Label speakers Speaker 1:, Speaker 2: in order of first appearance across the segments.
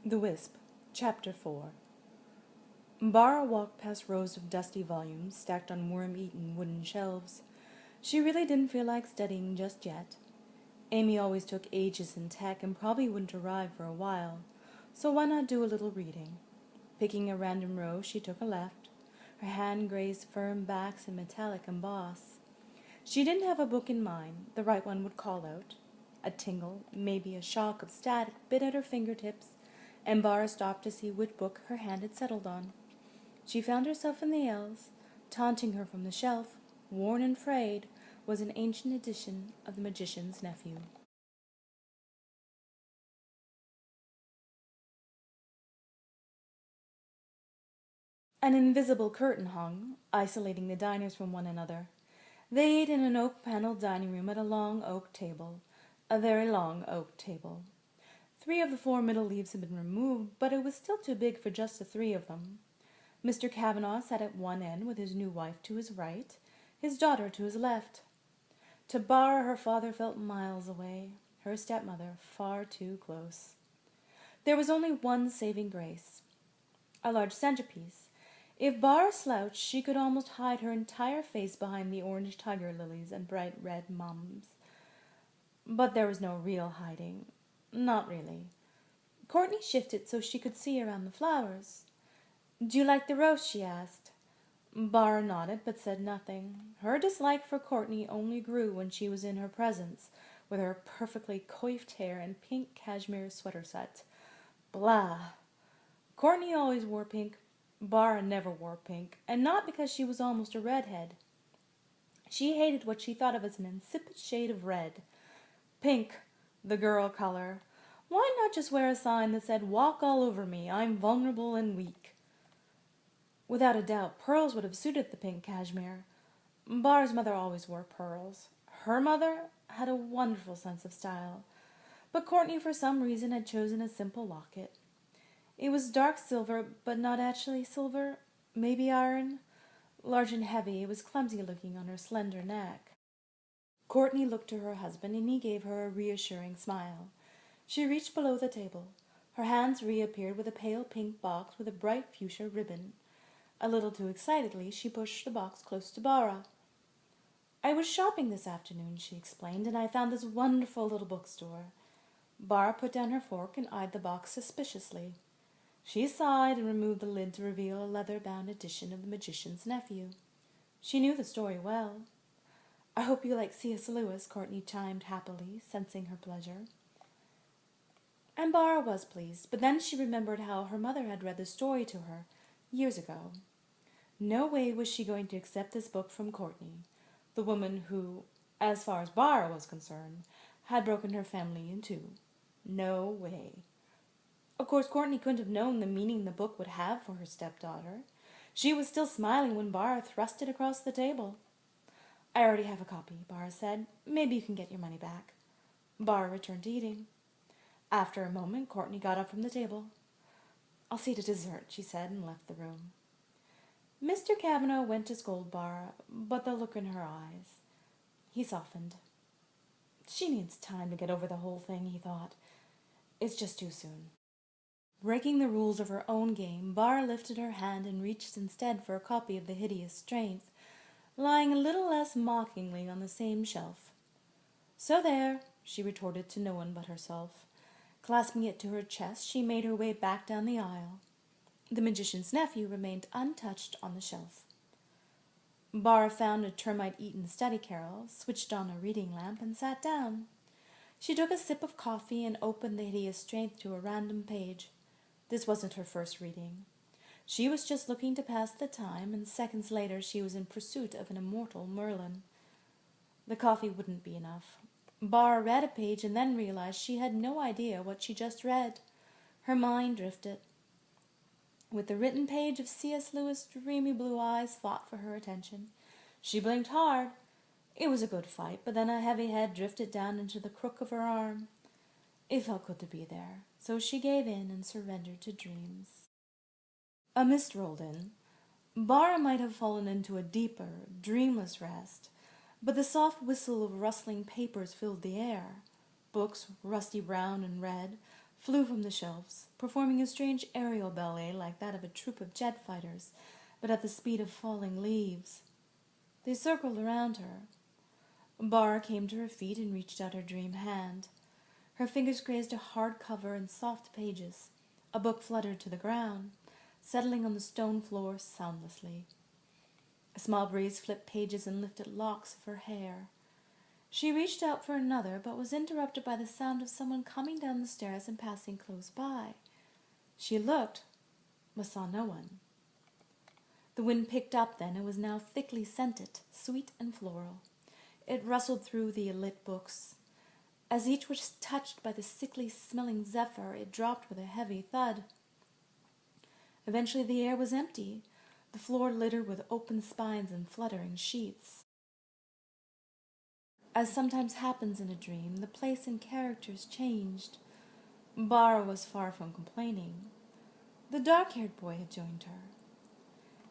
Speaker 1: The Wisp, Chapter 4. Bara walked past rows of dusty volumes stacked on worm-eaten wooden shelves. She really didn't feel like studying just yet. Amy always took ages in tech and probably wouldn't arrive for a while, so why not do a little reading? Picking a random row, she took a left. Her hand grazed firm backs and metallic emboss. She didn't have a book in mind. The right one would call out. A tingle, maybe a shock of static, bit at her fingertips, and Bara stopped to see which book her hand had settled on. She found herself in the L's. Taunting her from the shelf, worn and frayed, was an ancient edition of The Magician's Nephew. An invisible curtain hung, isolating the diners from one another. They ate in an oak-paneled dining room at a long oak table, a very long oak table. 3 of the 4 middle leaves had been removed, but it was still too big for just the 3 of them. Mr. Kavanagh sat at one end with his new wife to his right, his daughter to his left. To Bara, her father felt miles away, her stepmother far too close. There was only one saving grace, a large centerpiece. If Bara slouched, she could almost hide her entire face behind the orange tiger lilies and bright red mums. But there was no real hiding. Not really. Courtney shifted so she could see around the flowers. "Do you like the roast?" she asked. Bara nodded but said nothing. Her dislike for Courtney only grew when she was in her presence, with her perfectly coiffed hair and pink cashmere sweater set. Blah! Courtney always wore pink. Bara never wore pink, and not because she was almost a redhead. She hated what she thought of as an insipid shade of red. Pink, the girl color. Why not just wear a sign that said, "Walk all over me, I'm vulnerable and weak"? Without a doubt, pearls would have suited the pink cashmere. Bara's mother always wore pearls. Her mother had a wonderful sense of style. But Courtney, for some reason, had chosen a simple locket. It was dark silver, but not actually silver, maybe iron. Large and heavy, it was clumsy looking on her slender neck. Courtney looked to her husband, and he gave her a reassuring smile. She reached below the table. Her hands reappeared with a pale pink box with a bright fuchsia ribbon. A little too excitedly, she pushed the box close to Bara. "I was shopping this afternoon," she explained, "and I found this wonderful little bookstore." Bara put down her fork and eyed the box suspiciously. She sighed and removed the lid to reveal a leather-bound edition of The Magician's Nephew. She knew the story well. "I hope you like C.S. Lewis," Courtney chimed happily, sensing her pleasure. And Bara was pleased, but then she remembered how her mother had read the story to her years ago. No way was she going to accept this book from Courtney, the woman who, as far as Bara was concerned, had broken her family in 2. No way. Of course, Courtney couldn't have known the meaning the book would have for her stepdaughter. She was still smiling when Bara thrust it across the table. "I already have a copy," Bara said. "Maybe you can get your money back." Bara returned to eating. After a moment, Courtney got up from the table. "I'll see to dessert," she said, and left the room. Mr. Kavanagh went to scold Bara, but the look in her eyes. He softened. "She needs time to get over the whole thing," he thought. "It's just too soon." Breaking the rules of her own game, Bara lifted her hand and reached instead for a copy of The Hideous Strength, lying a little less mockingly on the same shelf. "So there," she retorted to no one but herself. Clasping it to her chest, she made her way back down the aisle. The Magician's Nephew remained untouched on the shelf. Bara found a termite-eaten study carrel, switched on a reading lamp, and sat down. She took a sip of coffee and opened The Hideous Strength to a random page. This wasn't her first reading. She was just looking to pass the time, and seconds later she was in pursuit of an immortal Merlin. The coffee wouldn't be enough. Bara read a page and then realized she had no idea what she just read. Her mind drifted. With the written page of C.S. Lewis' dreamy blue eyes fought for her attention. She blinked hard. It was a good fight, but then a heavy head drifted down into the crook of her arm. It felt good to be there, so she gave in and surrendered to dreams. A mist rolled in. Bara might have fallen into a deeper, dreamless rest, but the soft whistle of rustling papers filled the air. Books, rusty brown and red, flew from the shelves, performing a strange aerial ballet like that of a troop of jet fighters, but at the speed of falling leaves. They circled around her. Bara came to her feet and reached out her dream hand. Her fingers grazed a hard cover and soft pages. A book fluttered to the ground, settling on the stone floor soundlessly. A small breeze flipped pages and lifted locks of her hair. She reached out for another, but was interrupted by the sound of someone coming down the stairs and passing close by. She looked, but saw no one. The wind picked up then and was now thickly scented, sweet and floral. It rustled through the lit books. As each was touched by the sickly-smelling zephyr, it dropped with a heavy thud. Eventually the air was empty, the floor littered with open spines and fluttering sheets. As sometimes happens in a dream, the place and characters changed. Bara was far from complaining. The dark-haired boy had joined her.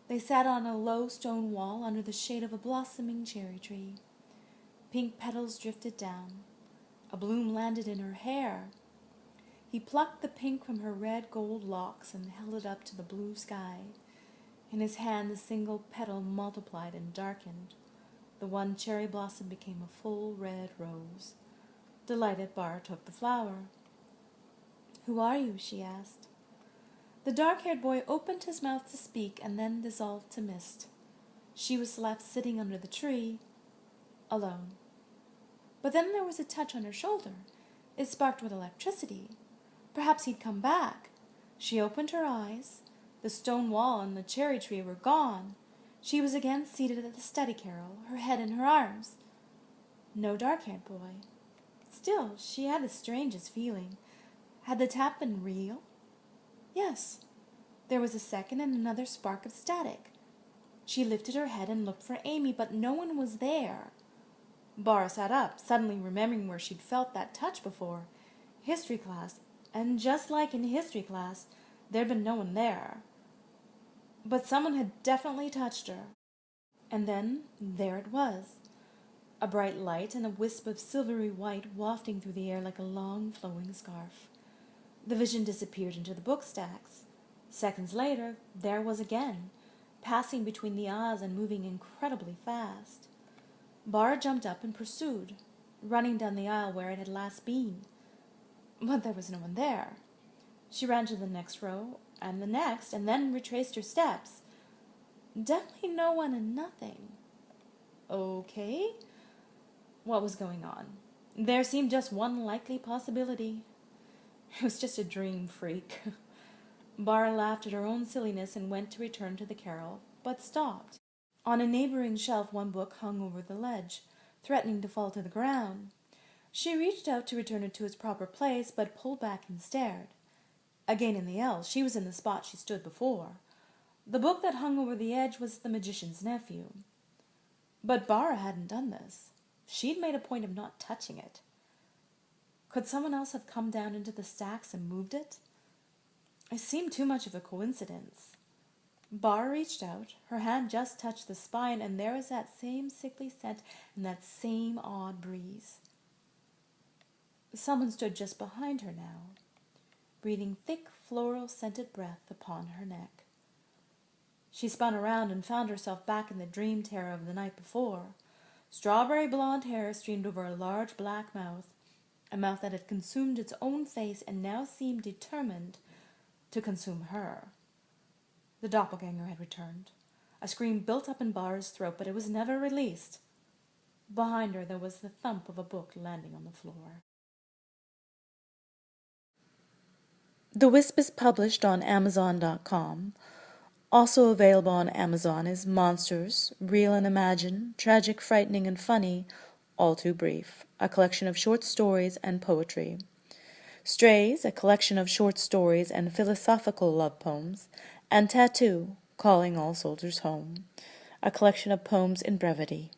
Speaker 1: They sat on a low stone wall under the shade of a blossoming cherry tree. Pink petals drifted down. A bloom landed in her hair. He plucked the pink from her red gold locks and held it up to the blue sky. In his hand the single petal multiplied and darkened. The one cherry blossom became a full red rose. Delighted, Bara took the flower. "Who are you?" she asked. The dark-haired boy opened his mouth to speak and then dissolved to mist. She was left sitting under the tree, alone. But then there was a touch on her shoulder. It sparked with electricity. Perhaps he'd come back. She opened her eyes. The stone wall and the cherry tree were gone. She was again seated at the study carrel, her head in her arms. No dark-haired boy. Still, she had the strangest feeling. Had the tap been real? Yes. There was a second and another spark of static. She lifted her head and looked for Amy, but no one was there. Bara sat up, suddenly remembering where she'd felt that touch before. History class, and just like in history class, there'd been no one there. But someone had definitely touched her. And then there it was. A bright light and a wisp of silvery white wafting through the air like a long flowing scarf. The vision disappeared into the book stacks. Seconds later, there was again, passing between the aisles and moving incredibly fast. Bara jumped up and pursued, running down the aisle where it had last been. But there was no one there. She ran to the next row, and the next, and then retraced her steps. Definitely no one and nothing. Okay. What was going on? There seemed just one likely possibility. It was just a dream freak. Bara laughed at her own silliness and went to return to the carrel, but stopped. On a neighboring shelf one book hung over the ledge, threatening to fall to the ground. She reached out to return it to its proper place, but pulled back and stared. Again in the L, she was in the spot she stood before. The book that hung over the edge was The Magician's Nephew. But Bara hadn't done this. She'd made a point of not touching it. Could someone else have come down into the stacks and moved it? It seemed too much of a coincidence. Bara reached out, her hand just touched the spine, and there was that same sickly scent and that same odd breeze. Someone stood just behind her now, breathing thick, floral-scented breath upon her neck. She spun around and found herself back in the dream terror of the night before. Strawberry blonde hair streamed over a large black mouth, a mouth that had consumed its own face and now seemed determined to consume her. The doppelganger had returned. A scream built up in Bara's throat, but it was never released. Behind her there was the thump of a book landing on the floor. The Wisp is published on Amazon.com. Also available on Amazon is Monsters, Real and Imagined, Tragic, Frightening, and Funny, All Too Brief, a collection of short stories and poetry. Strays, a collection of short stories and philosophical love poems, and Tattoo, Calling All Soldiers Home, a collection of poems in brevity.